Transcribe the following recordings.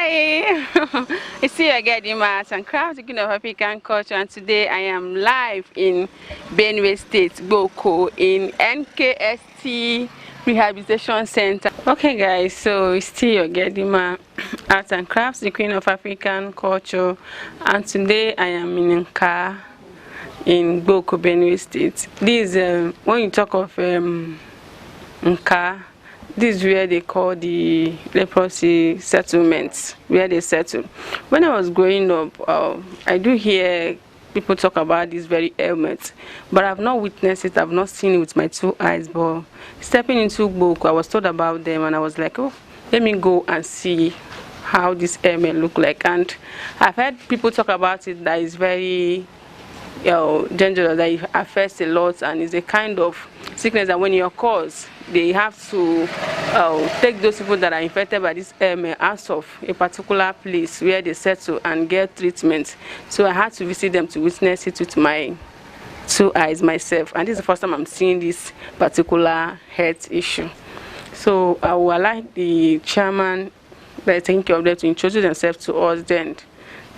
Hi, it's you again, in Arts and Crafts, the Queen of African Culture, and today I am live in Benue State, Boko, in NKST Rehabilitation Center. Okay, guys, so it's still your Gedima Arts and Crafts, the Queen of African Culture, and today I am in Nka in Boko, Benue State. This when you talk of Nka. This is where they call the leprosy settlements, where they settle. When I was growing up, I do hear people talk about this very ailment, but I've not witnessed it, I've not seen it with my two eyes. But stepping into book, I was told about them, and I was like, oh, let me go and see how this ailment look like. And I've heard people talk about it that is very dangerous, that it affects a lot, and it's a kind of sickness that when it occurs, they have to take those people that are infected by this ailment out of a particular place where they settle and get treatment. So I had to visit them to witness it with my two eyes myself, and this is the first time I'm seeing this particular health issue. So I would like the chairman that is taking care of them to introduce themselves to us. Then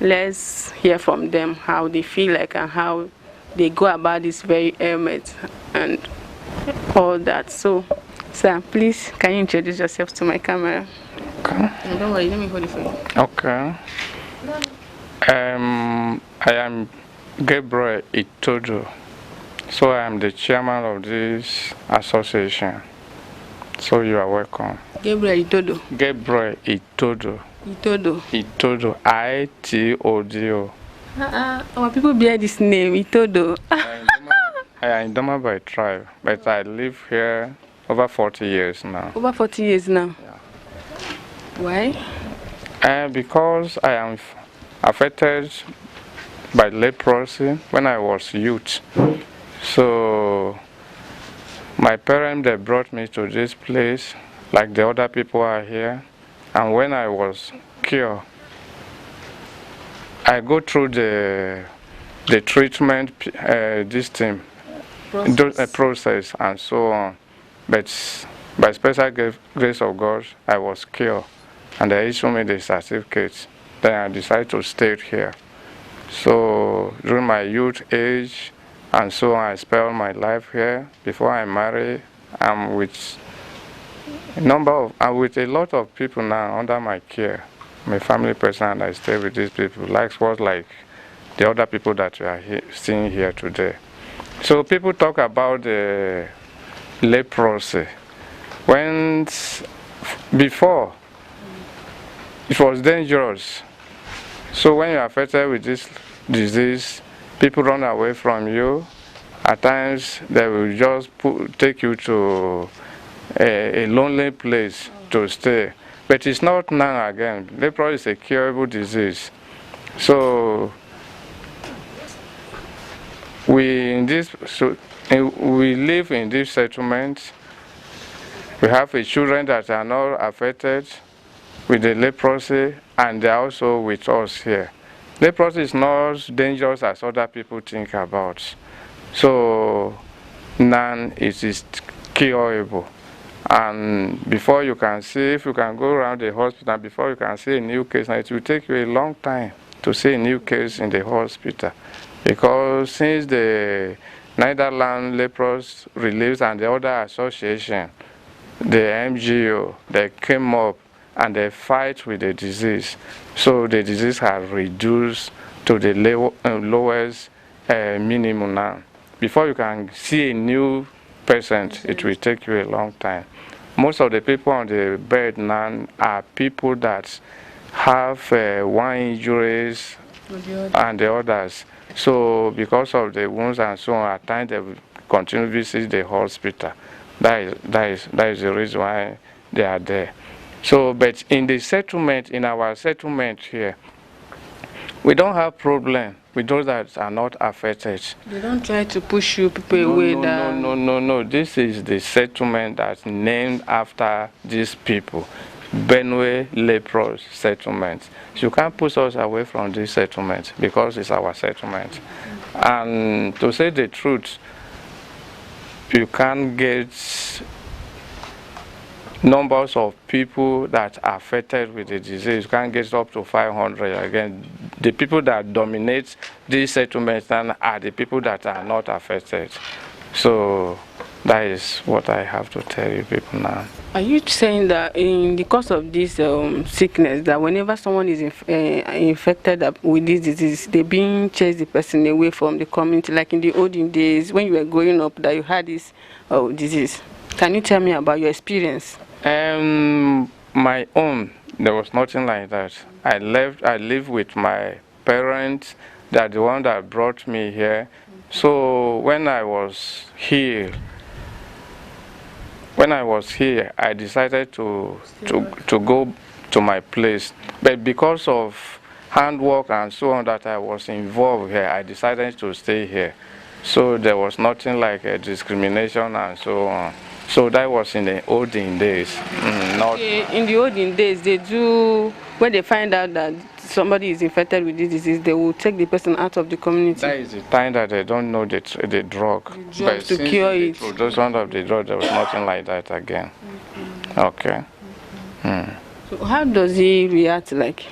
let's hear from them how they feel like and how they go about this very ailment and all that. So, sir, please, can you introduce yourself to my camera? Okay. Don't worry, let me hold it for you. Okay. I am Gabriel Itodo. So I am the chairman of this association. So you are welcome. Gabriel Itodo. Gabriel Itodo. Itodo. Itodo. Itodo. Our people bear this name, Itodo. I am Indoma by tribe, but I live here over 40 years now. Over 40 years now? Yeah. Why? Because I am affected by leprosy when I was youth. So my parents, they brought me to this place like the other people are here, and when I was cured, I go through the treatment process and so on, but by special grace of God, I was cured, and they issued me the certificate. Then I decided to stay here. So during my youth age and so on, I spent my life here. Before I married, I'm with a lot of people now under my care. I'm a family person, and I stay with these people, like the other people that we are seeing here today. So people talk about the leprosy. Before, it was dangerous. So when you're affected with this disease, people run away from you. At times, they will just take you to a lonely place to stay. But it's not now again. Leprosy is a curable disease. So we live in this settlement. We have children that are not affected with the leprosy, and they're also with us here. Leprosy is not dangerous as other people think about. So none it is curable. And before you can see, if you can go around the hospital, before you can see a new case, now it will take you a long time to see a new case in the hospital. Because since the Netherlands Leprosy Relief and the other association, the MGO, they came up and they fight with the disease. So the disease has reduced to the lowest minimum now. Before you can see a new patient, it will take you a long time. Most of the people on the bed now are people that have one injuries and the others. So because of the wounds and so on, at times they will continue to visit the hospital. That is the reason why they are there. So, but in our settlement here, we don't have problem with those that are not affected. They don't try to push you people away. No. This is the settlement that's named after these people. Benue Leprosy settlement. So you can't push us away from this settlement because it's our settlement. And to say the truth, you can't get numbers of people that are affected with the disease. You can get up to 500 again. The people that dominate these settlements are the people that are not affected. So that is what I have to tell you people now. Are you saying that in the course of this sickness, that whenever someone is infected with this disease, they being chase the person away from the community, like in the olden days when you were growing up, that you had this disease? Can you tell me about your experience? My own, there was nothing like that. I lived with my parents. They're the one that brought me here. So when I was here, I decided to go to my place. But because of handwork and so on that I was involved here, I decided to stay here. So there was nothing like a discrimination and so on. So that was in the olden days. In the olden days, they do, when they find out that somebody is infected with this disease, they will take the person out of the community. That is the time that they don't know the drug. But to cure it. The introduction of the drug, there was nothing like that again. Okay. So how does he react like?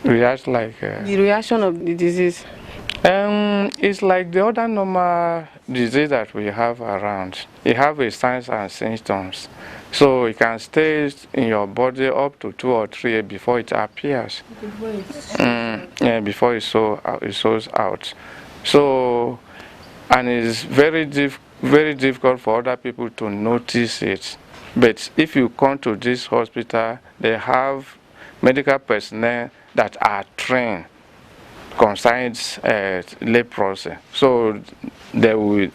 React like? The reaction of the disease? It's like the other normal disease that we have around. You have a signs and symptoms. So it can stay in your body up to 2 or 3 years before it appears. Before it shows out. So, and it's very difficult for other people to notice it. But if you come to this hospital, they have medical personnel that are trained concerns leprosy. So they will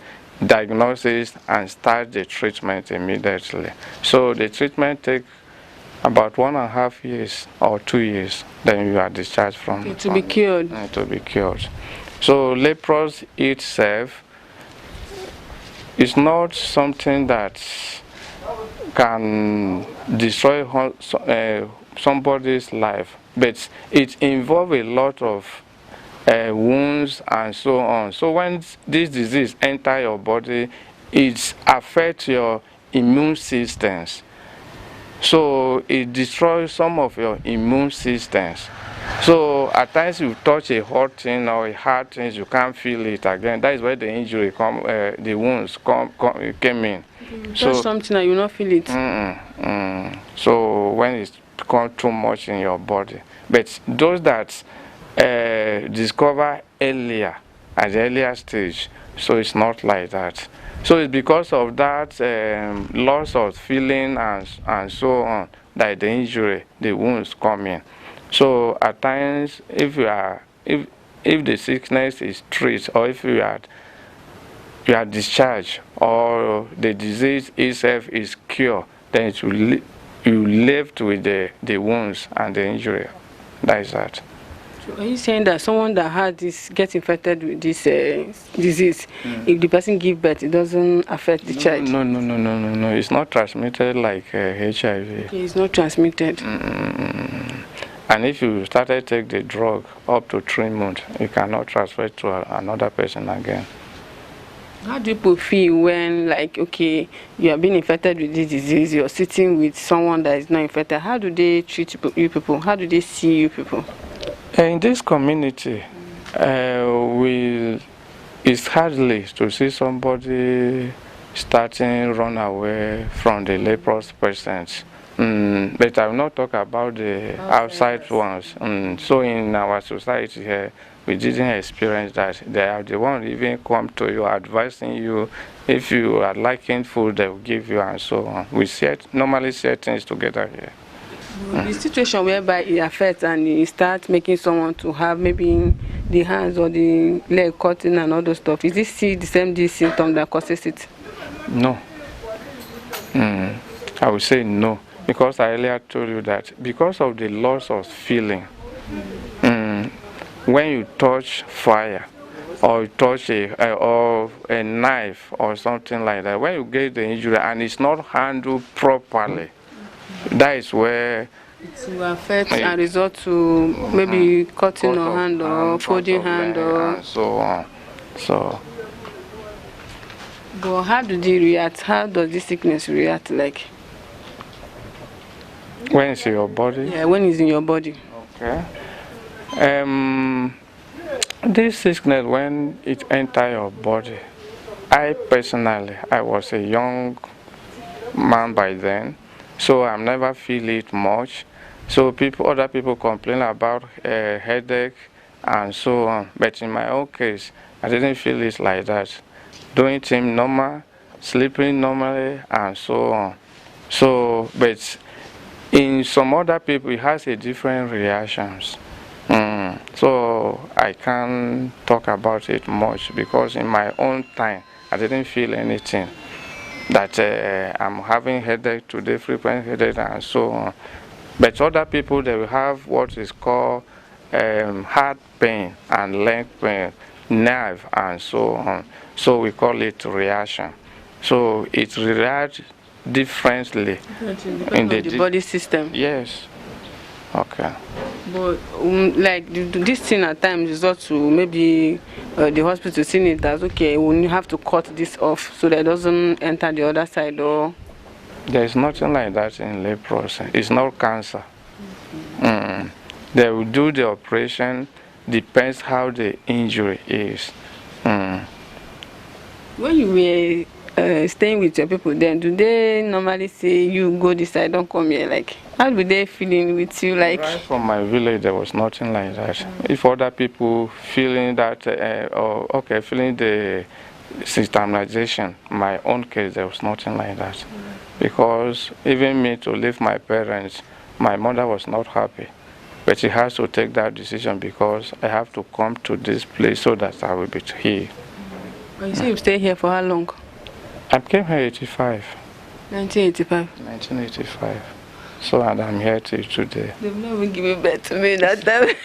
diagnose it and start the treatment immediately. So the treatment takes about 1.5 years or 2 years. Then you are discharged from to be cured. To be cured. So leprosy itself is not something that can destroy somebody's life, but it involves a lot of wounds and so on. So when this disease enters your body, it affects your immune systems. So it destroys some of your immune systems. So at times you touch a hot thing or a hard thing, you can't feel it again. That is where the injury the wounds came in. So something that you not feel it. So when it's become too much in your body, but those that discover earlier, at the earlier stage, so it's not like that. So it's because of that loss of feeling and so on that the injury, the wounds come in. So at times, if the sickness is treated, or if you are discharged, or the disease itself is cured, then you left with the wounds and the injury. That is that. Are you saying that someone that had this gets infected with this disease, if the person gives birth, it doesn't affect the child? No. It's not transmitted like HIV. Okay, it's not transmitted. And if you started to take the drug up to 3 months, you cannot transfer it to another person again. How do people feel when, like, okay, you are being infected with this disease, you're sitting with someone that is not infected? How do they treat you people? How do they see you people? In this community, it's hardly to see somebody starting run away from the leprous persons. But I will not talk about the outside ones. So in our society here, we didn't experience that. They are the ones even come to you, advising you. If you are liking food, they will give you and so on. We normally share things together here. The situation whereby it affects and it starts making someone to have maybe the hands or the leg cutting and all those stuff, is this still the same symptom that causes it? No. I would say no, because I earlier told you that because of the loss of feeling, when you touch fire or you touch a knife or something like that, when you get the injury and it's not handled properly, that is where it will affect and result to maybe cutting your hand or folding hand or and so on. So, but how do they react? How does this sickness react like? When it's in your body? Yeah, when it's in your body. Okay. This sickness, when it enter your body, I personally, I was a young man by then, so I never feel it much. So other people complain about headache and so on. But in my own case, I didn't feel it like that. Doing things normal, sleeping normally, and so on. So, but in some other people, it has a different reactions. So I can't talk about it much because in my own time, I didn't feel anything. That I'm having headache today, frequent headache, and so on. But other people, they will have what is called heart pain and leg pain, nerve, and so on. So we call it reaction. So it reacts differently in the body system. Yes. Okay. But like this thing at times is not to maybe the hospital seeing it as okay, we have to cut this off so that it doesn't enter the other side, or there is nothing like that in leprosy. It's not cancer. They will do the operation, depends how the injury is. When you were staying with your people, then do they normally say you go this side, don't come here? Like, how do they feeling with you? Like, right from my village, there was nothing like that. If other people feeling that, feeling the systemization, my own case, there was nothing like that. Because even me to leave my parents, my mother was not happy. But she has to take that decision because I have to come to this place so that I will be here. You say you stay here for how long? I came here 85. 1985. 1985. So, and I'm here till today. They've never given birth to me that time.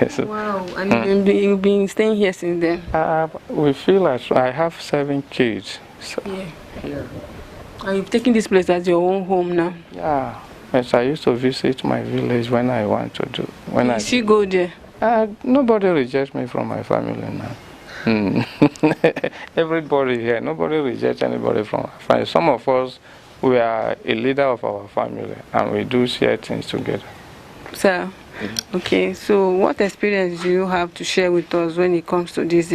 So, wow. And you've been staying here since then? We feel like I have 7 kids. So. Yeah. And you've taken this place as your own home now? Yeah. Yes, I used to visit my village when I want to do. When I still go there? Nobody rejects me from my family now. Everybody here, nobody rejects anybody from our family. Some of us, we are a leader of our family and we do share things together. Sir, okay, so what experience do you have to share with us when it comes to this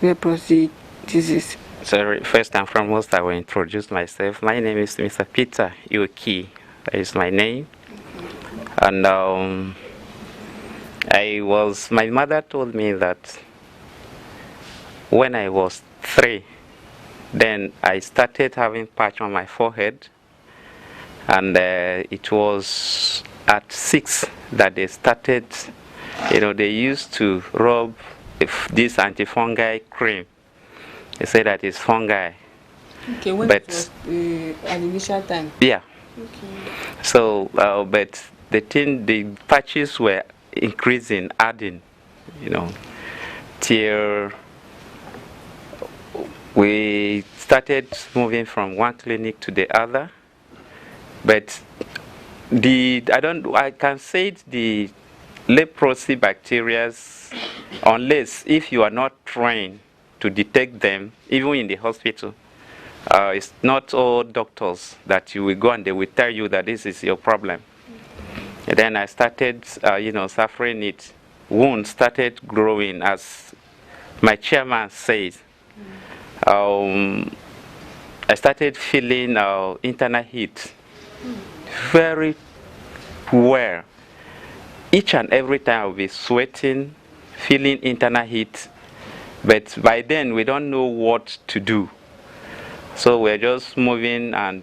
leprosy disease? So first and foremost, I will introduce myself. My name is Mr. Peter Yuki. That is my name. And my mother told me that when I was 3, then I started having patch on my forehead, and it was at 6 that they started, they used to rub this antifungal cream. They say that it's fungi. Okay, when it was at the initial time? Yeah. Okay. So, but the patches were increasing, adding, till we started moving from one clinic to the other. But I can say the leprosy bacteria, unless if you are not trained to detect them, even in the hospital, it's not all doctors that you will go and they will tell you that this is your problem. And then I started, suffering it. Wounds started growing, as my chairman says. I started feeling internal heat very well. Each and every time I'll be sweating, feeling internal heat. But by then, we don't know what to do. So we're just moving and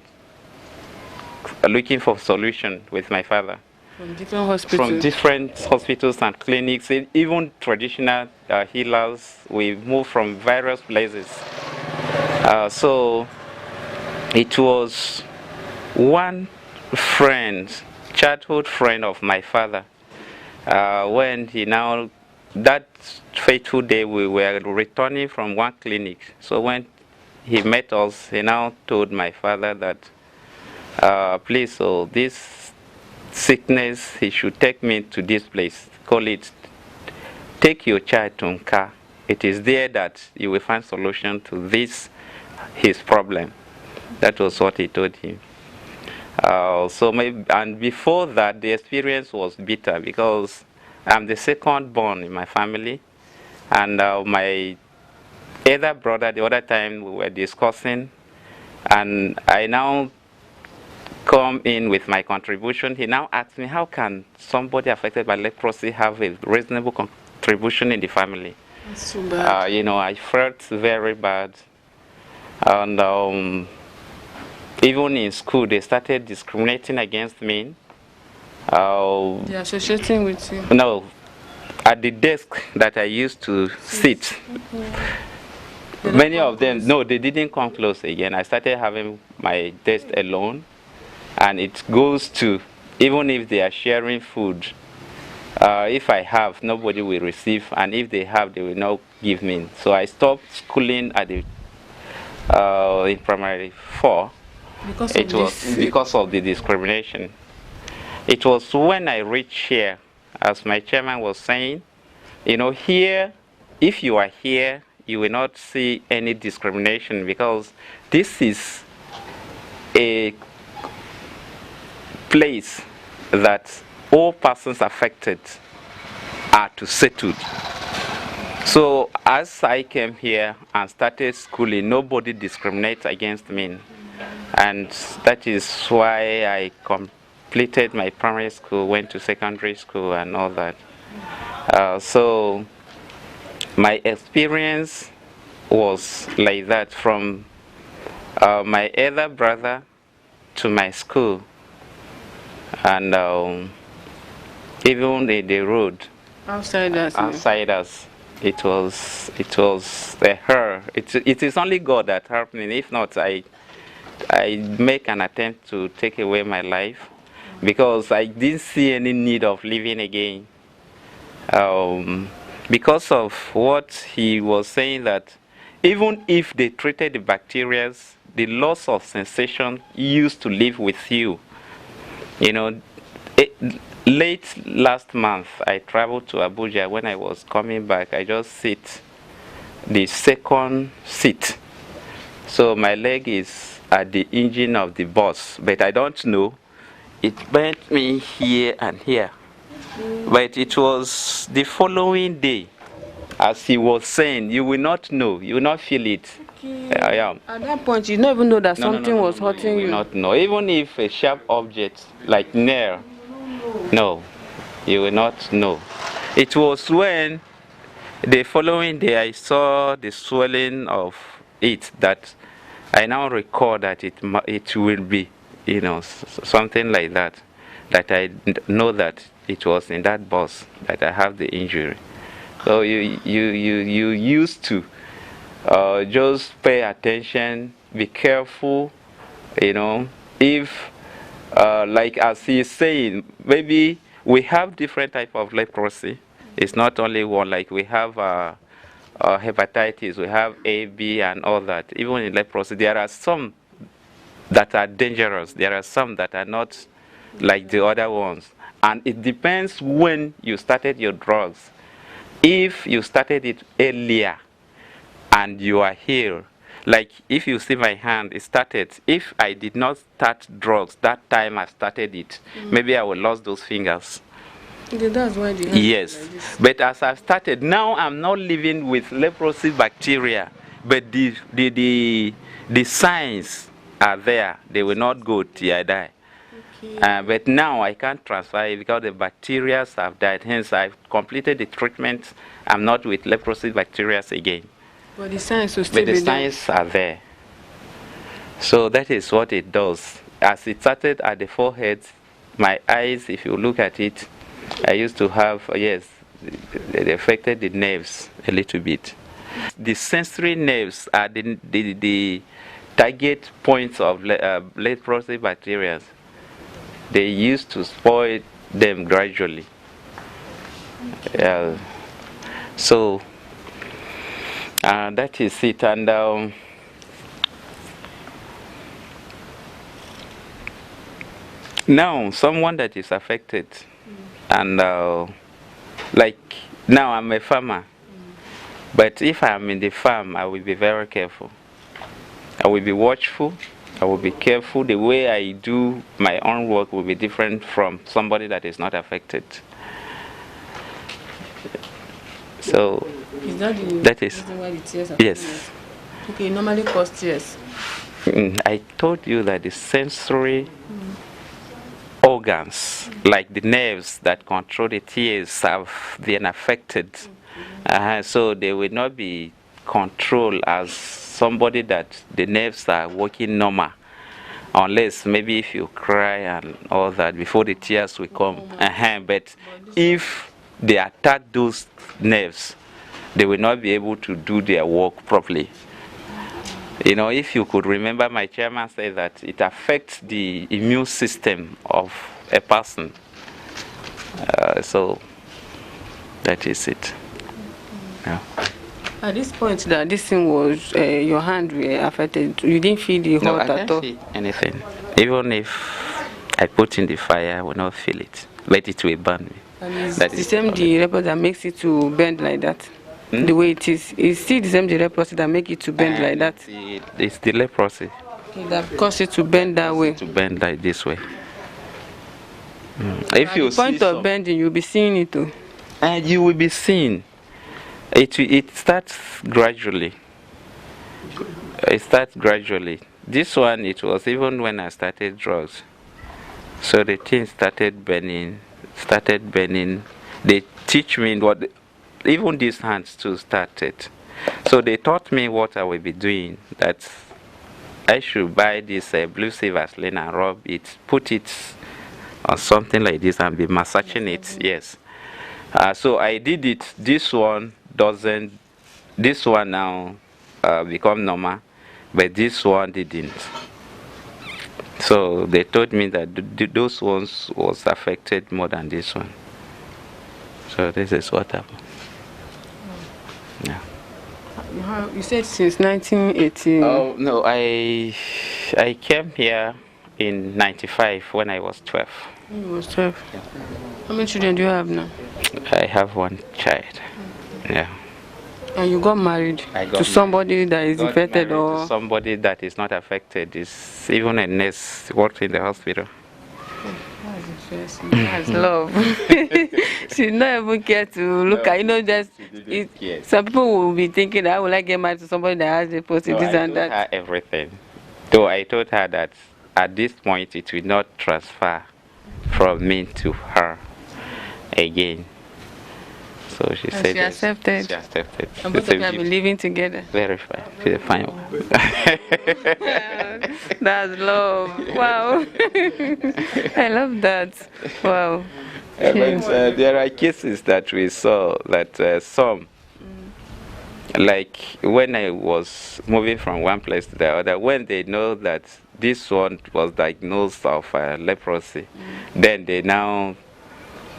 looking for solution with my father. From different hospitals? From different hospitals and clinics, even traditional healers. We moved from various places. So it was one friend, childhood friend of my father, when that fateful day we were returning from one clinic. So when he met us, he now told my father that, please, so this sickness, he should take me to this place. Call it, take your child to Nka. It is there that you will find solution to his problem. That was what he told him. And before that, the experience was bitter because I'm the second born in my family, and my elder brother, the other time we were discussing, and I now come in with my contribution. He now asked me, how can somebody affected by leprosy have a reasonable contribution in the family? That's so bad. You know, I felt very bad. And even in school, they started discriminating against me. They're associating with you. No, at the desk that I used to sit, many of them, no, they didn't come close again. I started having my desk alone, and it goes to, even if they are sharing food, if I have, nobody will receive, and if they have, they will not give me. So I stopped schooling at the in primary 4. Because of the discrimination. It was when I reached here, as my chairman was saying, you know, here, if you are here, you will not see any discrimination, because this is a place that all persons affected are to settle. So as I came here and started schooling, nobody discriminates against me. And that is why I completed my primary school, went to secondary school and all that. So my experience was like that, from my elder brother to my school, and even in the road. Outsiders. It was her. It is only God that helped me. If not, I make an attempt to take away my life, because I didn't see any need of living again. Because of what he was saying, that even if they treated the bacteria, the loss of sensation used to live with you. You know, late last month, I traveled to Abuja. When I was coming back, I just sit the second seat. So my leg is at the engine of the bus, but I don't know. It bent me here and here. But it was the following day, as he was saying, you will not know, you will not feel it. At that point, you don't even know that something was hurting you. You will not know. Even if a sharp object like nail, no, you will not know. It was when the following day I saw the swelling of it that I now recall that it will be, you know, something like that. That I know that it was in that bus that I have the injury. So you used to just pay attention, be careful, you know. If like as he's saying, maybe we have different type of leprosy. It's not only one. Like we have hepatitis, we have A, B, and all that. Even in leprosy, there are some that are dangerous. There are some that are not like the other ones. And it depends when you started your drugs. If you started it earlier and you are here, like if you see my hand, it started. If I did not start drugs that time I started it, maybe I would lost those fingers. Okay, that's why the hand yes, is like this. but as I've started, now I'm not living with leprosy bacteria, but the signs are there. They will not go till I die. Okay. But now I can't transfer it because the bacteria have died. Hence, I've completed the treatment. I'm not with leprosy bacteria again. But the signs will still But the be there. signs are there. So that is what it does. As it started at the forehead, my eyes, if you look at it, I used to have, yes, they affected the nerves a little bit. The sensory nerves are the target points of leprosy bacteria. They used to spoil them gradually. So that is it. And now someone that is affected, and like now I'm a farmer, but if I'm in the farm, I will be very careful. I will be watchful. I will be careful. The way I do my own work will be different from somebody that is not affected. So Is that the that is reason why the tears are yes. coming? Okay, normally cause tears. I told you that the sensory organs, like the nerves that control the tears, have been affected. So they will not be controlled as somebody that the nerves are working normal, unless maybe if you cry and all that before the tears will come. But if they attack those nerves, they will not be able to do their work properly. You know, if you could remember, my chairman said that it affects the immune system of a person. So that is it. Yeah. At this point that this thing was, your hand were affected, you didn't feel the No, hot I at can't all? feel anything. Even if I put in the fire, I will not feel it. But it will burn me. And it's That the is same the leprosy that makes it to bend like that? The way it is. It's still the same the leprosy that make it to bend like that? It's the leprosy. Okay, that cause it to bend that way? To bend like this way. If At you the point see of bending, you'll be seeing it too. and you will be seeing. It starts gradually. It starts gradually. This one, it was even when I started drugs. So the thing started burning. They teach me what, even these hands too started. So they taught me what I will be doing. That I should buy this blue Vaseline and rub it, put it on something like this and be massaging it. Yes. So I did it. This one doesn't. This one now become normal, but this one didn't. So they told me that those ones was affected more than this one. So this is what happened. Yeah. You said since 1980. Oh no, I came here in '95 when I was 12. You was 12. How many children do you have now? I have one child. Yeah. And you got married to somebody that is infected, or to somebody that is not affected? Is even a nurse, worked in the hospital. That's love. She not even care to look at, just some people will be thinking that I would like get married to somebody that has the post this and that. Her everything. Though I told her that at this point it will not transfer from me to her again. So she said she accepted. She accepted. And both of you have been living together. Very fine. She's a fine one. That's love. Wow. I love that. Wow. But there are cases that we saw that some, like when I was moving from one place to the other, when they know that this one was diagnosed of leprosy, then they now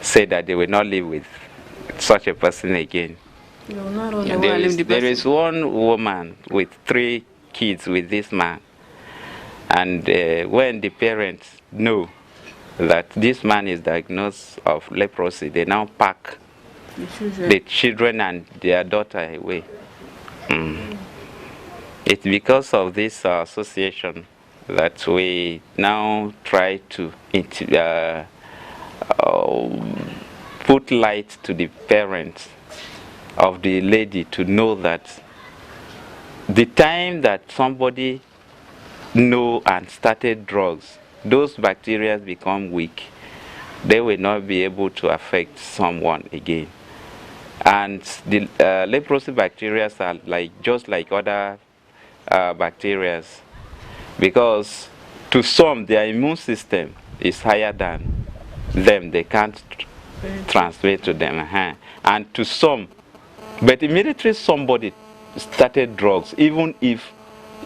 say that they will not live with such a person again. There is one woman with 3 kids with this man, and when the parents know that this man is diagnosed of leprosy, they now pack the children and their daughter away. It's because of this association that we now try to put light to the parents of the lady to know that the time that somebody know and started drugs, those bacteria become weak. They will not be able to affect someone again. And the leprosy bacteria are just like other bacteria, because to some their immune system is higher than them. They can't transmit to them. And to some, but immediately somebody started drugs, even if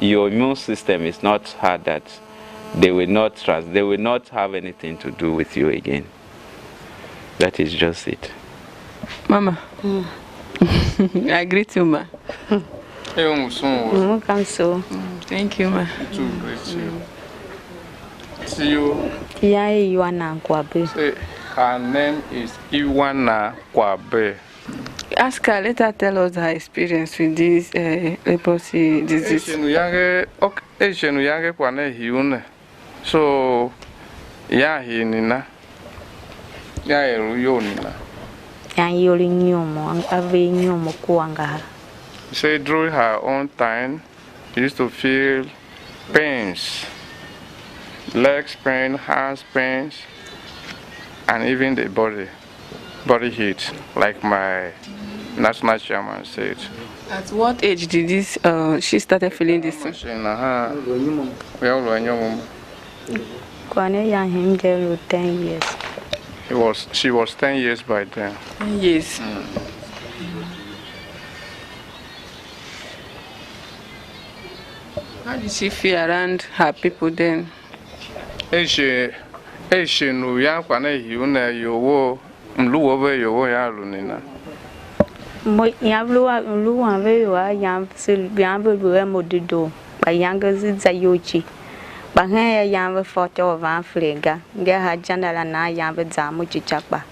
your immune system is not hard, that they will not have anything to do with you again. That is just it. Mama, I greet you, ma. Thank you, ma. See you. Yeah, you are now, Kwabe. Her name is Iwana Kwabe. ask her, let her tell us her experience with this leprosy disease. So, yeah, he nina. Yeah, you nina. Say during her own time, she used to feel pains, legs pain, hands pains, and even the body heat, like my national chairman said. At what age did this she started feeling this? Him 10 years. She was 10 years by then. 10 years. How did she feel around her people then? She no young when you know you wo mluwe you wo ya lunina. Luan very well, young Silvian Modido, by younger Zayochi. But here, young photo of Van Flega, get her general and I young with Zamuchi Chapa.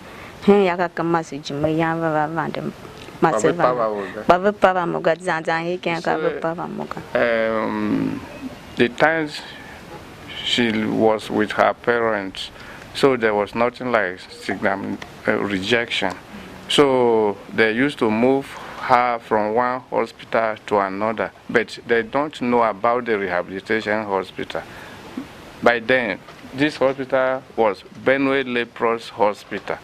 Here, Yaka message, my young Vandam. Baba Pava Moga Zanza, he can't cover Pava Moga. The times she was with her parents, so there was nothing like rejection. So they used to move her from one hospital to another, but they don't know about the rehabilitation hospital. By then, this hospital was Benue Leprosy Hospital.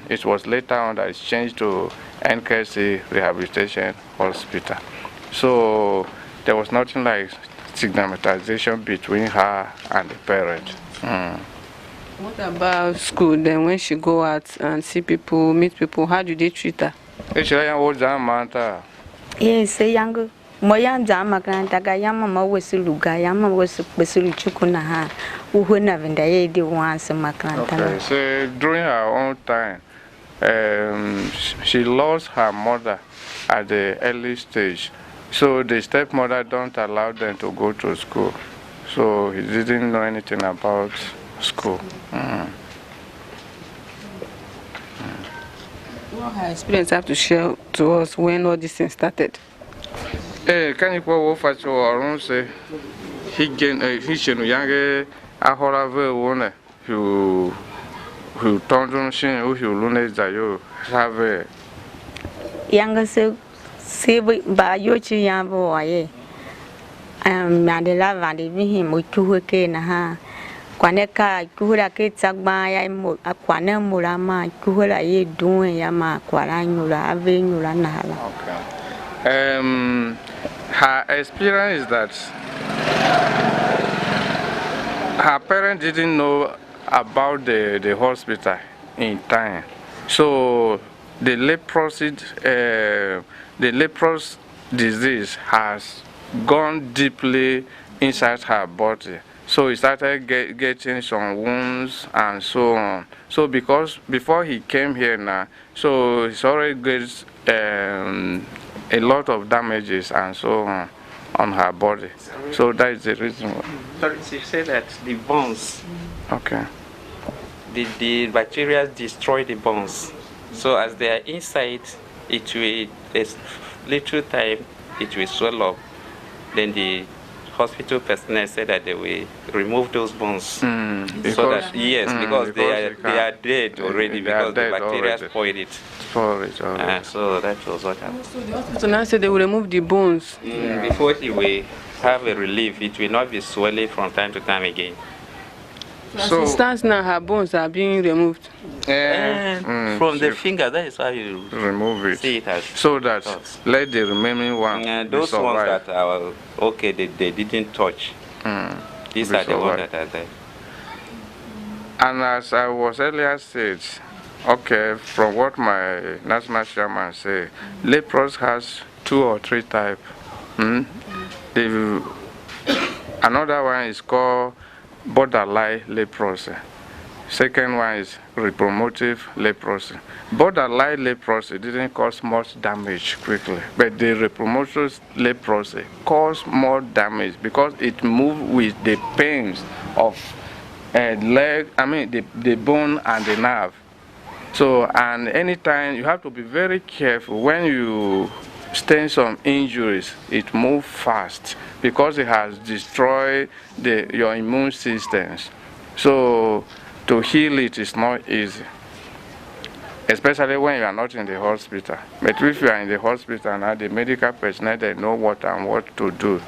It was later on that it changed to NKC Rehabilitation Hospital. So there was nothing like stigmatization between her and the parent. What about school then? When she go out and see people, meet people, how do they treat her? Yes, a younger. Moyan Zama Grantagayama was a Lugayama was a Chukuna, who never the once a Macranta. So during her own time, she lost her mother at the early stage. So the stepmother don't allow them to go to school. So he didn't know anything about school. What her experience have to share to us when all this thing started? Can you go over to our own say he gained a vision younger a horror one who turned on Shin who lunates that you have a Younger say by Yochi Yambo, Mandela and even him with 2 and a half. Quaneka, Kura Kitsagba, a Quana Murama, Kura ye doing Yama, Quaranula, Avenue Nala. Her experience is that her parents didn't know about the hospital in time. So the leprosy disease has gone deeply inside her body. So he started getting some wounds and so on. So because before he came here now, so he's already gets a lot of damages and so on her body. So that is the reason why. Sorry, she said that the bones. Okay. The bacteria destroy the bones. So as they are inside, it will a little time it will swell up. Then the hospital personnel said that they will remove those bones. So that because they are dead already because the bacteria spoiled it. So that was what happened. So the hospital now said they will remove the bones. Before it will have a relief, it will not be swelling from time to time again. So as it stands now, her bones are being removed. From the finger, that is why you remove it. See it as so that thoughts. Let the remaining one those ones that are okay, they didn't touch. These are the ones that are there. And as I was earlier said, okay, from what my national chairman said, leprosy has 2 or 3 types. Another one is called borderline leprosy. Second one is repromotive leprosy. Borderline leprosy didn't cause much damage quickly, but the repromotive leprosy caused more damage because it moved with the pains of the bone and the nerve. So, and anytime you have to be very careful when you sustain some injuries, it moves fast because it has destroyed your immune systems. So, to heal it is not easy, especially when you are not in the hospital. But if you are in the hospital now, the medical personnel, they know what and what to do.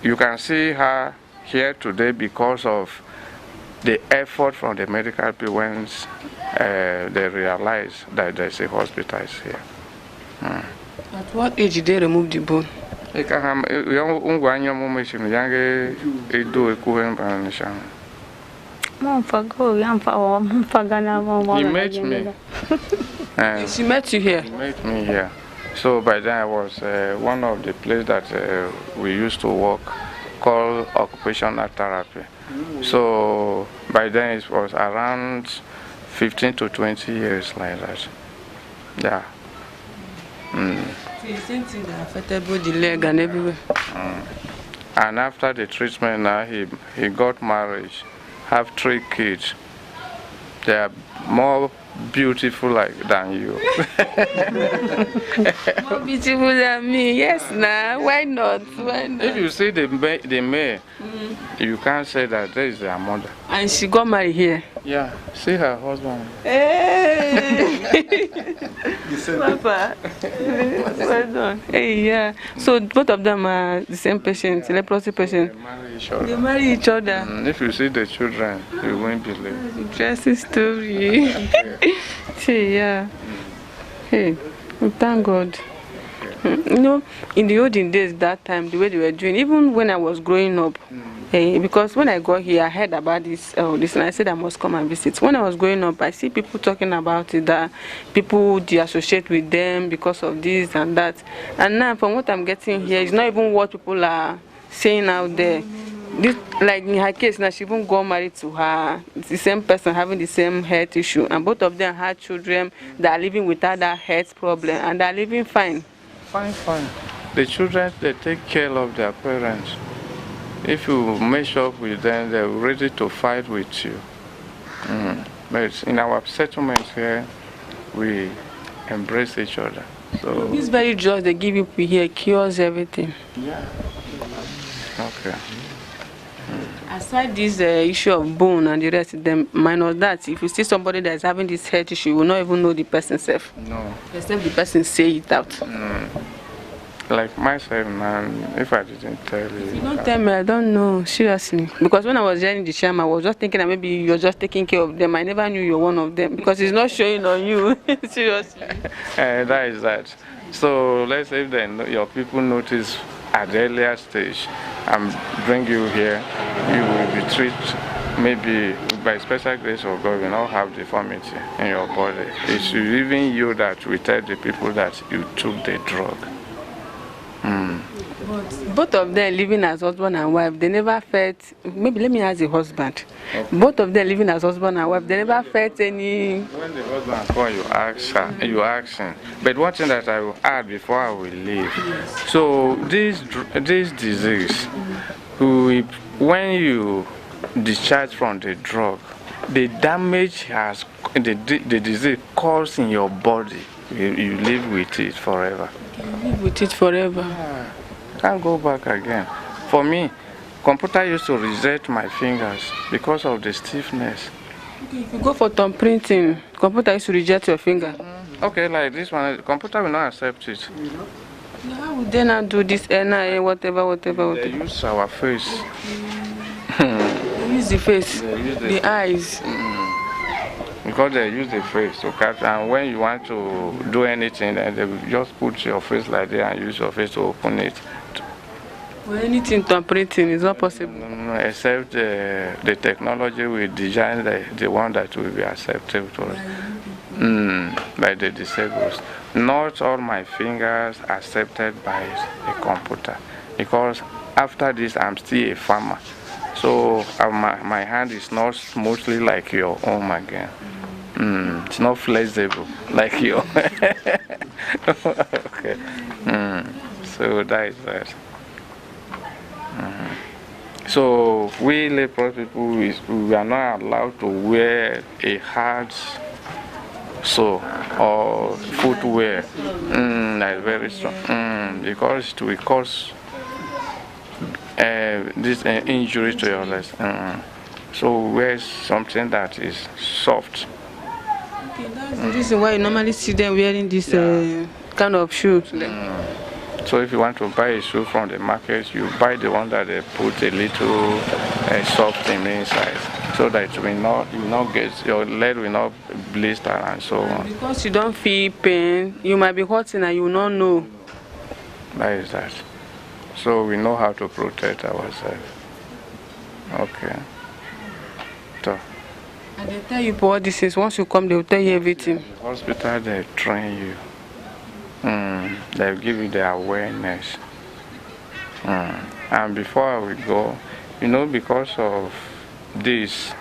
You can see her here today because of the effort from the medical people when they realize that there's a hospital here. At what age did they remove the bone? He met me. She met you here? He met me here. So by then I was one of the places that we used to work called occupational therapy. So by then it was around 15 to 20 years like that. Yeah. So the same thing that affected both the leg and everywhere. And after the treatment now he got married, have 3 kids. They are more beautiful than you. More beautiful than me, yes, nah. Why not? Why not? If you see the male, you can't say that there is their mother. And she got married here? Yeah, see her husband. Hey! Papa, well done. Hey, yeah. So both of them are the same patient, leprosy patient. They marry each other. They marry each other. If you see the children, you won't believe. Interesting story. Hey, yeah. Hey, thank God. You know, in the olden days, that time, the way they were doing, even when I was growing up, because when I got here, I heard about this, and I said I must come and visit. When I was growing up, I see people talking about it, that people de-associate with them because of this and that. And now, from what I'm getting here, it's not even what people are saying out there. This, like in her case, now she even got married to her, the same person having the same health issue, and both of them had children that are living without that health problem, and they're living fine. Fine. The children, they take care of their parents. If you mesh up with them, they're ready to fight with you. But in our settlements here, we embrace each other. So This very drugs they give you here cures everything. yeah. Okay. Aside this issue of bone and the rest, then minus that, if you see somebody that is having this health issue, you will not even know the person self. No. Except the person say it out. Like myself, man, if I didn't tell you. You don't tell me, I don't know, seriously. Because when I was joining the chairman, I was just thinking that maybe you're just taking care of them. I never knew you're one of them because it's not showing on you. Seriously. That is that. So let's say if your people notice at the earlier stage and bring you here, you will be treated maybe by special grace of God, you will not have deformity in your body. It's even you that will tell the people that you took the drug. But both of them living as husband and wife, they never felt, maybe let me ask the husband. Okay. Both of them living as husband and wife, they never felt any... When the husband calls, you ask him. But one thing that I will add before I will leave. So this disease, when you discharge from the drug, the damage the disease caused in your body, you live with it forever. You live with it forever. Yeah. Can't go back again. For me, computer used to reset my fingers because of the stiffness. Okay, if you go for thumb printing, computer used to reject your finger. Okay, like this one, the computer will not accept it. How would they not do this NIA, whatever? They use our face. They use the face, the eyes. Because they use the face to capture, and when you want to do anything, then they will just put your face like that and use your face to open it. Well, anything thumb printing is not possible. No, except the technology we design the one that will be acceptable to us. By the disabled. Not all my fingers are accepted by a computer, because after this I'm still a farmer. So my hand is not smoothly like your own again. It's not flexible like your. Okay. So that is that. So we leprosy people, we are not allowed to wear a hard so or footwear, that's very strong, because it will cause this injury to your legs. So wear something that is soft. Okay, that's the reason why you normally see them wearing this kind of shoes. So if you want to buy a shoe from the market, you buy the one that they put a little soft thing inside, so that you will not get, your leg will not blister and so on. Because you don't feel pain, you might be hurting and you will not know. That is that. So we know how to protect ourselves. Okay. So. And they tell you what this is. Once you come, they will tell you everything. In the hospital, they train you. They'll give you the awareness. And before we go, because of this,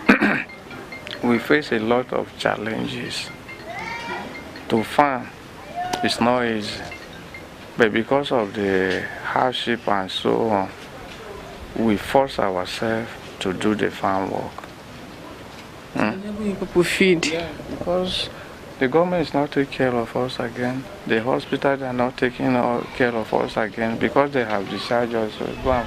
we face a lot of challenges. To farm, it's not easy. But because of the hardship and so on, we force ourselves to do the farm work. People feed. Yeah, because the government is not taking care of us again. The hospitals are not taking care of us again because they have discharged us. So go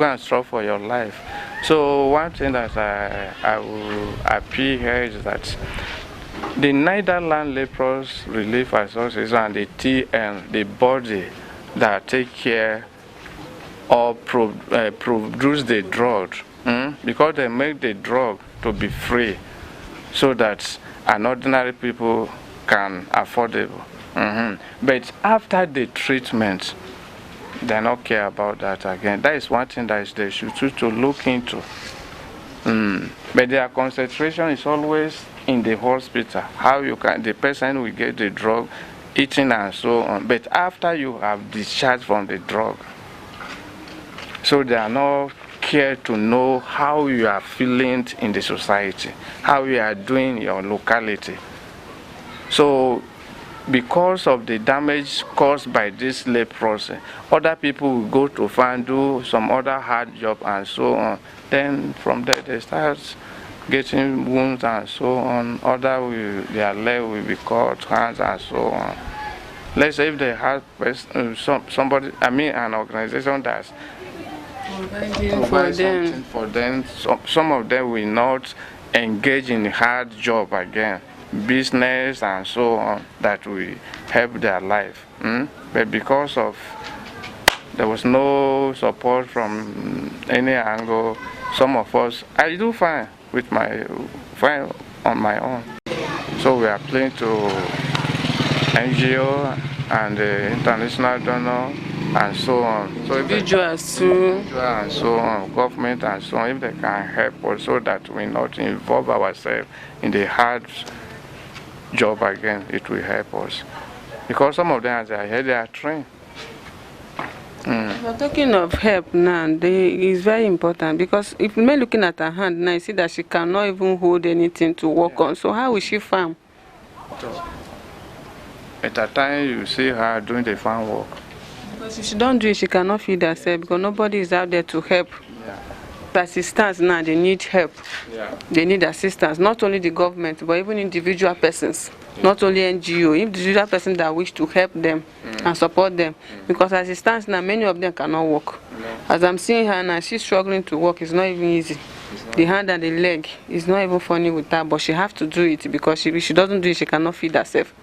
and struggle for your life. So one thing that I will appeal here is that the Netherlands Leprosy Relief Association and the TN, the body that take care or produce the drug, because they make the drug to be free, so that an ordinary people can afford it. But after the treatment, they don't care about that again. That is one thing that they should choose to look into. But their concentration is always in the hospital. How the person will get the drug, eating and so on. But after you have discharged from the drug, so they are not care to know how you are feeling in the society, how you are doing in your locality. So because of the damage caused by this leprosy, other people will go to find, do some other hard job and so on. Then from there they start getting wounds and so on. Their leg will be cut, hands and so on. Let's say if they have an organization that's providing for them, some of them will not engage in hard job again, business and so on, that will help their life. But because of there was no support from any angle, some of us, I do fine on my own. So we are playing to NGO and international donor and so on. So individuals too. And so on, government and so on, if they can help us so that we not involve ourselves in the hard job again, it will help us. Because some of them, as I heard, they are trained. We're talking of help now, it's very important, because if we're looking at her hand now, you see that she cannot even hold anything to work on. So how will she farm? So, at a time you see her doing the farm work. Because if she don't do it, she cannot feed herself, because nobody is out there to help. Assistance now, they need help. They need assistance, not only the government, but even individual persons, not only NGO, individual persons that wish to help them and support them. Because as it stands now, many of them cannot walk. As I'm seeing her now, she's struggling to walk. It's not even easy. The hand and the leg is not even funny with her, but she has to do it, because if she doesn't do it, she cannot feed herself.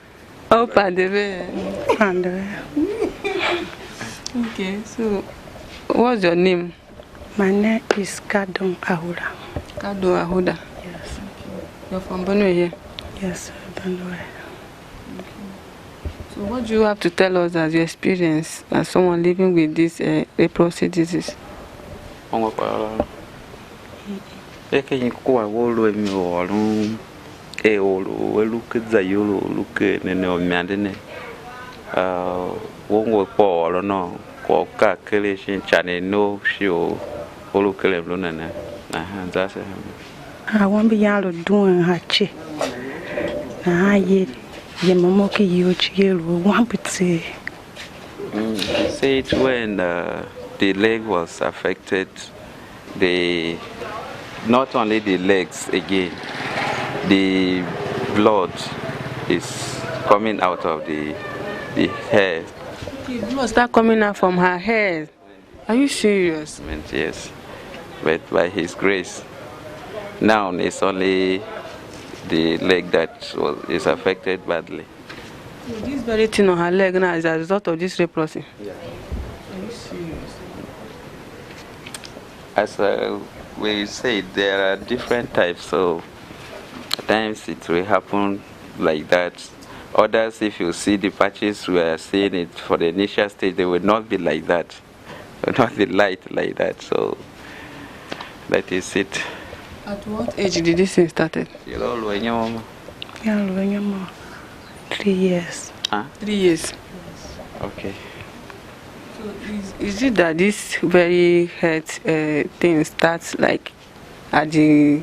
Oh, Pandere. Okay, so what's your name? My name is Kadon Ahuda. Kadon Ahuda. Yes. You're from Benue here? Yes, Benue. So what do you have to tell us as your experience as someone living with this leprosy disease? I won't be able to do it. I yet, Yamamoki Yochi, one would say. Say it when the leg was affected, not only the legs again, the blood is coming out of the hair. The blood start coming out from her hair. Are you serious? Yes, but by His grace, now it's only the leg that is affected badly. So this very thing on her leg now is a result of this leprosy. Yeah. Are you serious? As we said, there are different types, so at times it will happen like that. Others, if you see the patches we are seeing it for the initial stage, they will not be like that. They will not be light like that, so that is it. At what age did this thing started? 3 years. 3 years. Okay. So is it that this very health thing starts like at the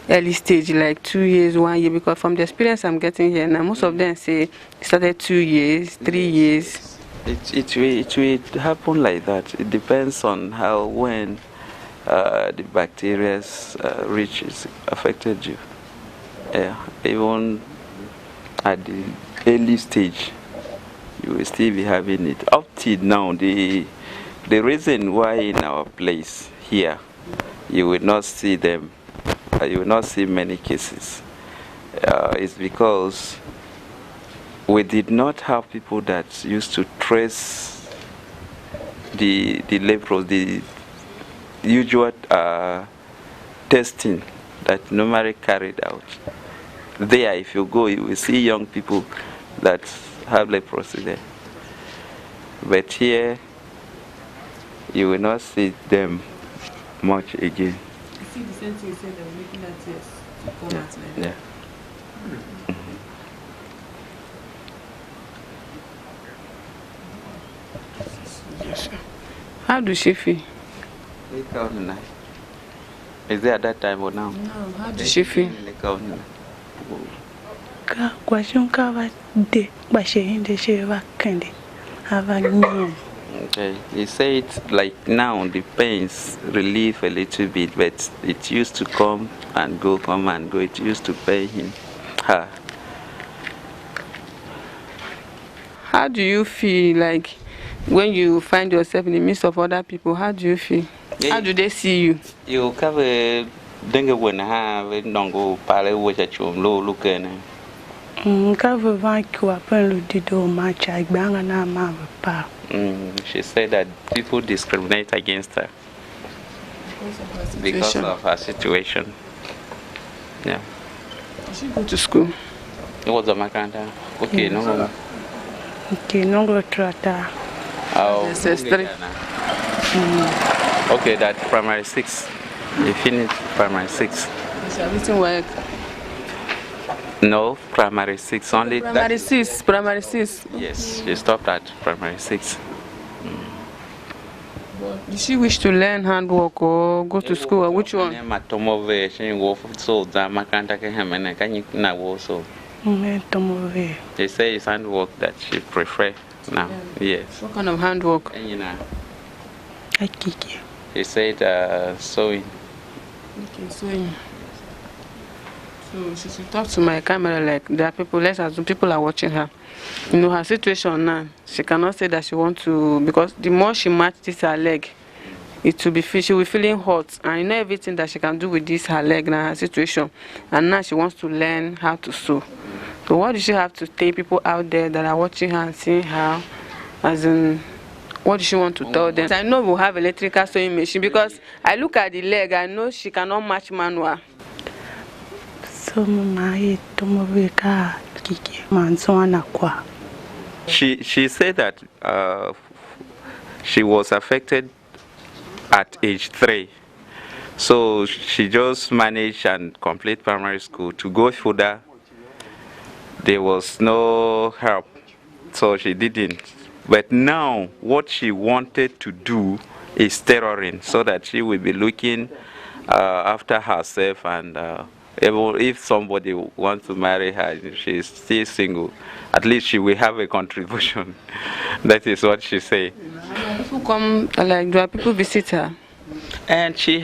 early stage, like 2 years, 1 year? Because from the experience I'm getting here now, most of them say it started 2 years, 3 years. It will happen like that. It depends on when the bacteria reaches affected you. Even at the early stage, you will still be having it. Up till now, the reason why in our place here you will not see them, you will not see many cases, is because we did not have people that used to trace the leprosy, the usual testing that normally carried out. There, if you go, you will see young people that have leprosy there. But here, you will not see them much again. You see the same thing you said, they were making that test to come out like that. Yeah. Yes, sir. How does she feel? Is it at that time or now? No, how does she feel? Okay, he said like now the pains relieve a little bit, but it used to come and go. It used to pain him. How do you feel like when you find yourself in the midst of other people? How do you feel? How do they see you? You cover dengue when I have no pale which I low look in. She said that people discriminate against her because of her situation. Yeah. Did she go to school? It was a Makanda. Okay, no. Okay, no go trata. Okay, that's primary 6. You finished primary 6. Is everything work? No, primary 6 only. Primary 6. Primary 6. Yes, she stopped at primary 6. Did she wish to learn handwork or go to school, or which one? They say it's handwork that she prefers now. Yes. What kind of handwork? She said sewing. Okay, sewing. So she should talk to my camera like there are people, let's assume people are watching her. You know her situation now. She cannot say that she wants to, because the more she matches her leg, it will be she will be feeling hot, and you know everything that she can do with this her leg now, her situation, and now she wants to learn how to sew. So what does she have to tell people out there that are watching her and seeing her, as in what does she want to tell them? I know we'll have electrical sewing machine, because I look at the leg, I know she cannot match manual. She said that she was affected at age 3, so she just managed and complete primary school. To go further, there was no help, so she didn't. But now what she wanted to do is tailoring, so that she will be looking after herself, and if somebody wants to marry her, she's still single, at least she will have a contribution. That is what she said. People come, like, do people visit her? And she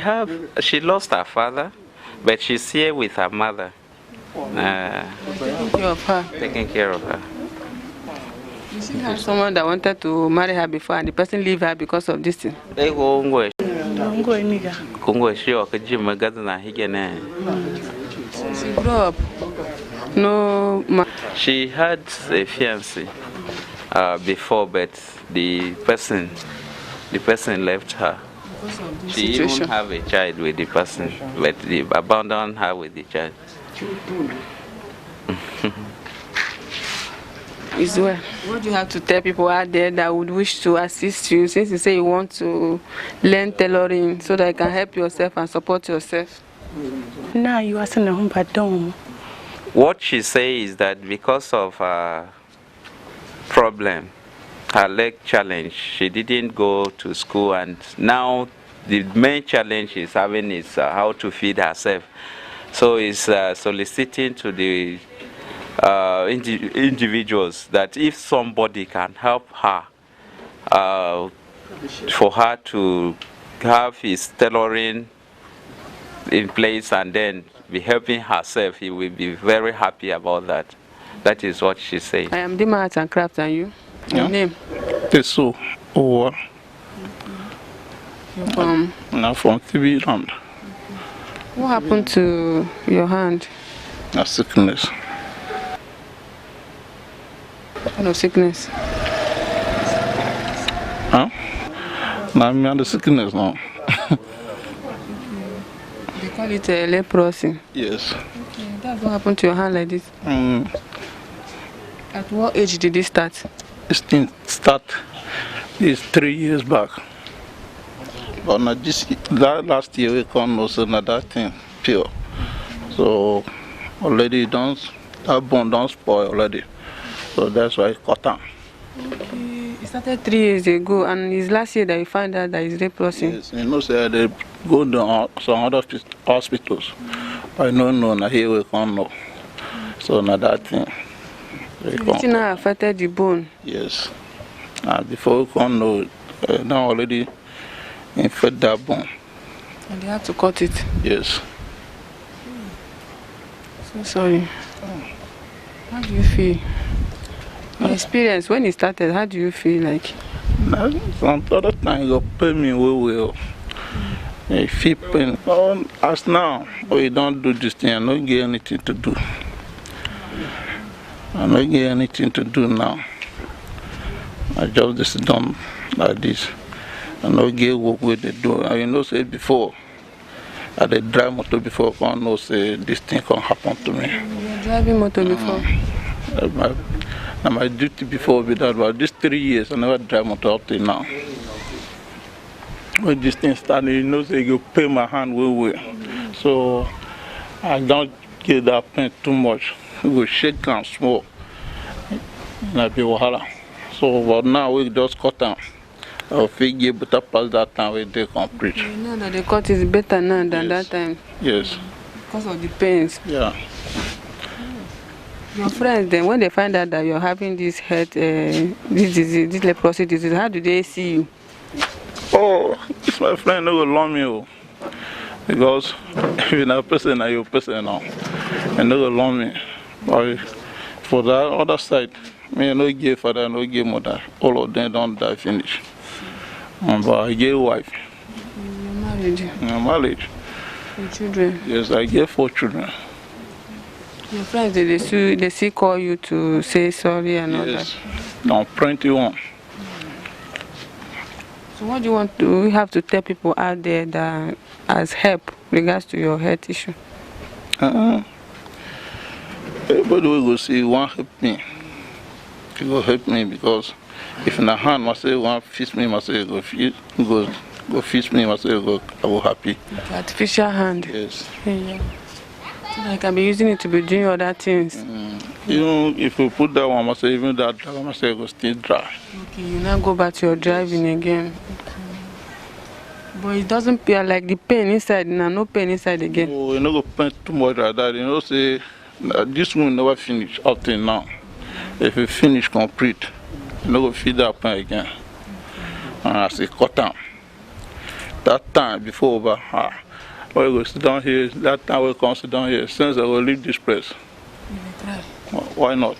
lost her father, but she's here with her mother. Taking care of her. taking care of her. She had someone that wanted to marry her before, and the person leave her because of this thing. They go ngwe Ngo emiga. kungwe shio kajima gazana higene. She grew up. No. She had a fiancé before, but the person left her. She even have a child with the person, but they abandoned her with the child. Is well. What do you have to tell people out there that would wish to assist you, since you say you want to learn tailoring so that you can help yourself and support yourself? Na you asking home badon. What she says is that because of her problem, her leg challenge, she didn't go to school, and now the main challenge she's having is how to feed herself. So it's soliciting to the individuals that if somebody can help her, for her to have his tailoring in place and then be helping herself, he will be very happy about that. That is what she said. I am Dima Arts and Crafts, and you? Yeah. Your name? Teso or You're from? now from TV land. What happened to your hand? A sickness. What kind of sickness? Huh? Now I'm the sickness now. They call it leprosy. Yes. Okay, that's what happened to your hand like this. At what age did it start? This thing start is 3 years back. But now last year we come also another thing pure. So already that bone don't spoil already. So that's why I cut down. Okay, it started 3 years ago, and it's last year that you found out that it's leprosy. Yes, you know, say they go to some other hospitals. I don't know, now here we come now. So now that thing. It now affected the bone. Yes. Before we come now, now already infect that bone. And they had to cut it. Yes. So sorry. How do you feel? Your experience when it started, how do you feel like? Now, some other time you pay me well. If you pay, as now, we don't do this thing, I don't get anything to do. I don't get anything to do now. I just sit down like this. I don't get work with the do. I know say before, I did drive motor before, I know say this thing can happen to me. You were driving motor before? My duty before be that, but these 3 years I never drive motor up till now. When this thing started, you know, say you pay my hand well. So I don't get that pain too much. It will shake down small. And I be wahala. So but now we just cut down. I'll figure better pass that time we they complete. You know that the cut is better now than Yes. that time. Yes. Because of the pains. Yeah. Your friends then, when they find out that you're having this head, this disease, this leprosy disease, how do they see you? Oh, it's my friend who will love me. Because if you're not a person, you're a person now. And they will love me. But for the other side, me no gay father, no gay mother. All of them don't die finish. But I get a wife. You're married. I'm married. Your children. Yes, I get 4 children. Your friends, they still call you to say sorry and all that. Yes. Now 21. So what do you want to we have to tell people out there that as help regards to your health issue? Everybody will go see one help me. He will help me because if in a hand myself want fix me myself go fix me myself go I will happy. The artificial hand. Yes. Yeah. So I can be using it to be doing other things. Even if we put that one myself, even that driver myself go still dry. Okay, you now go back to your driving again. Okay. But it doesn't feel like the pain inside now, no pain inside again. Oh, you know go pain too much like that. You know say this one never finish up till now. If you finish complete, you know go feel that pain again. And I say cut down. That time before over, Or you go sit down here, that time will come sit down here. Since I will leave this place. Why not?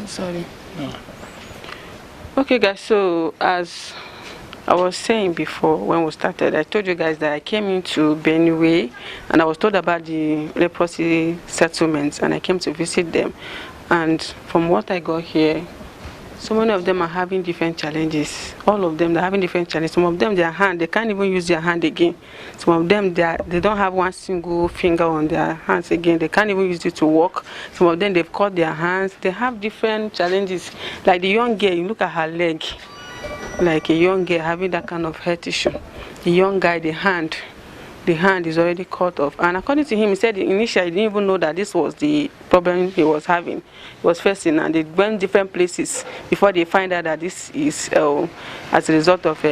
Sorry. Yeah. Okay, guys, so as I was saying before when we started, I told you guys that I came into Benue and I was told about the leprosy settlements and I came to visit them. And from what I got here, so many of them are having different challenges. All of them, they're having different challenges. Some of them, their hand, they can't even use their hand again. Some of them, they don't have one single finger on their hands again. They can't even use it to walk. Some of them, they've cut their hands. They have different challenges. Like the young girl, you look at her leg. Like a young girl having that kind of health issue. The young guy, the hand is already cut off. And according to him, he said initially he didn't even know that this was the problem he was having. He was facing, and they went different places before they find out that this is as a result of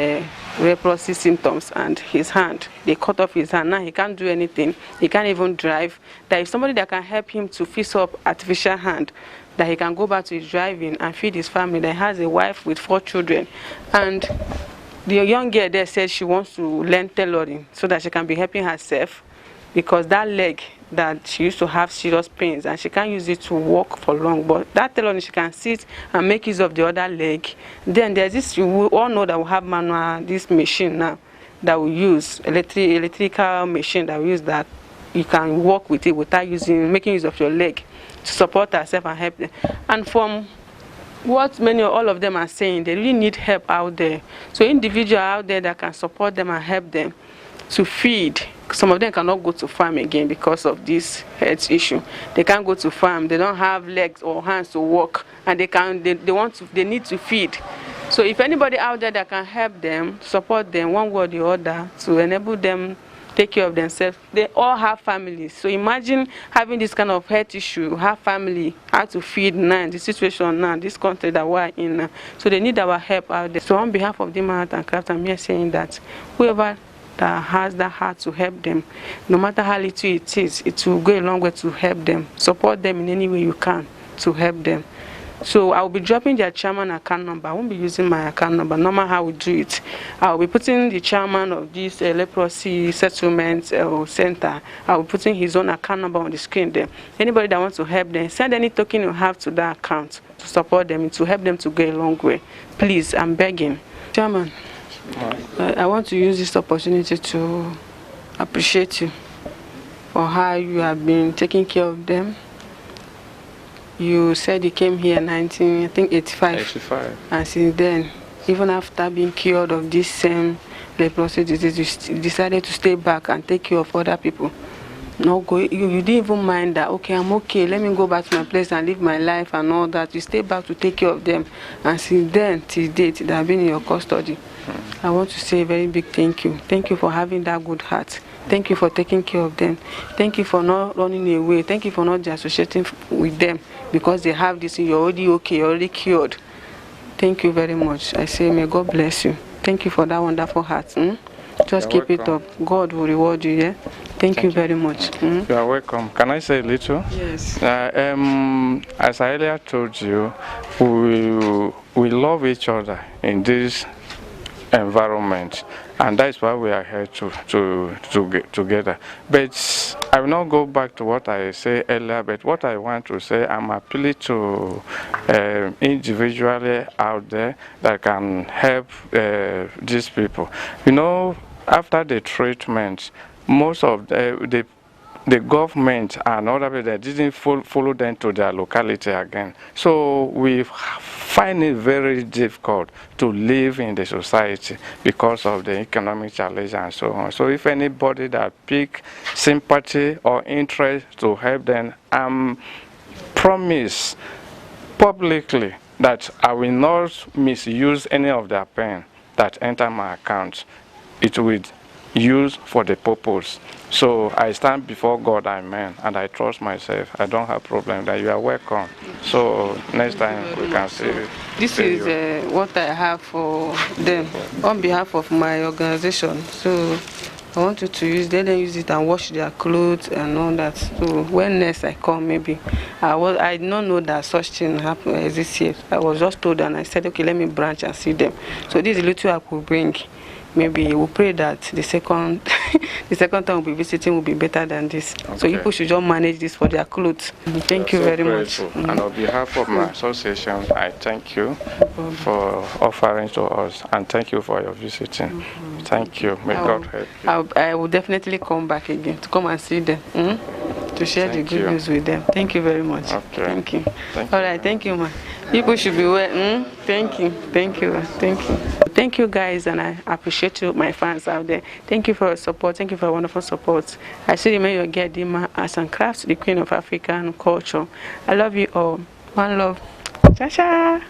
leprosy symptoms. And his hand, they cut off his hand. Now he can't do anything. He can't even drive. There is somebody that can help him to fix up artificial hand, that he can go back to his driving and feed his family. That he has a wife with 4 children. And the young girl there said she wants to learn tailoring so that she can be helping herself, because that leg that she used to have serious pains and she can't use it to walk for long. But that tailoring, she can sit and make use of the other leg. Then there's this, you all know that we have manual, this machine now that we use, electrical machine that we use, that you can walk with it without making use of your leg to support herself and help them. And from what all of them are saying, they really need help out there. So individual out there that can support them and help them to feed. Some of them cannot go to farm again because of this health issue. They can't go to farm. They don't have legs or hands to walk, and they need to feed. So if anybody out there that can help them, support them one way or the other to enable them take care of themselves. They all have families. So imagine having this kind of health issue, have family, how to feed now, the situation now, this country that we're in now. So they need our help out there. So on behalf of the Art and Craft, I'm here saying that whoever that has that heart to help them, no matter how little it is, it will go a long way to help them. Support them in any way you can to help them. So I will be dropping their chairman account number. I won't be using my account number. Normal how we do it. I will be putting the chairman of this leprosy settlement center. I will be putting his own account number on the screen there. Anybody that wants to help them, send any token you have to that account to support them, to help them to go a long way. Please, I'm begging. Chairman, I want to use this opportunity to appreciate you for how you have been taking care of them. You said you came here in 1985. And since then, even after being cured of this same leprosy disease, you decided to stay back and take care of other people. You didn't even mind that, okay, I'm okay, let me go back to my place and live my life and all that. You stay back to take care of them. And since then, till date, they have been in your custody. I want to say a very big thank you. Thank you for having that good heart. Thank you for taking care of them. Thank you for not running away. Thank you for not associating with them because they have this, you're already okay, you're already cured. Thank you very much. I say, may God bless you. Thank you for that wonderful heart. Just keep it up. God will reward you, yeah? Thank you very much. You are welcome. Can I say a little? Yes. As I earlier told you, we love each other in this environment, and that's why we are here to get together. But I will not go back to what I said earlier, but what I want to say, I'm appealing to individually out there that can help these people. You know, after the treatment, most of the government and other people, they didn't follow them to their locality again. So we find it very difficult to live in the society because of the economic challenge and so on. So if anybody that pick sympathy or interest to help them, promise publicly that I will not misuse any of their pen that enter my account. It will use for the purpose. So I stand before God and man, and I trust myself. I don't have problem. That you are welcome. So next time we can see. This is what I have for them on behalf of my organization. So I want you to use. They then use it and wash their clothes and all that. So when next I come, maybe I did not know that such thing happened this year. I was just told, and I said, okay, let me branch and see them. So this is little I could bring. maybe we'll pray that the second the second time we'll be visiting will be better than this. Okay. So people should just manage this for their clothes. Thank you very much. And on behalf of my association, I thank you for offering to us, and thank you for your visiting. Thank you. May God help you. I will definitely come back again to come and see them. To share the good news with them. Thank you very much. Okay. Thank you. Thank All you. right, thank you, ma. People should be well. Thank you. Thank you. Thank you. Thank you, guys, and I appreciate you, my fans out there. Thank you for your support. Thank you for your wonderful support. I still remember your girl, Dima, Arts and Crafts, the queen of African culture. I love you all. One love. Cha-cha.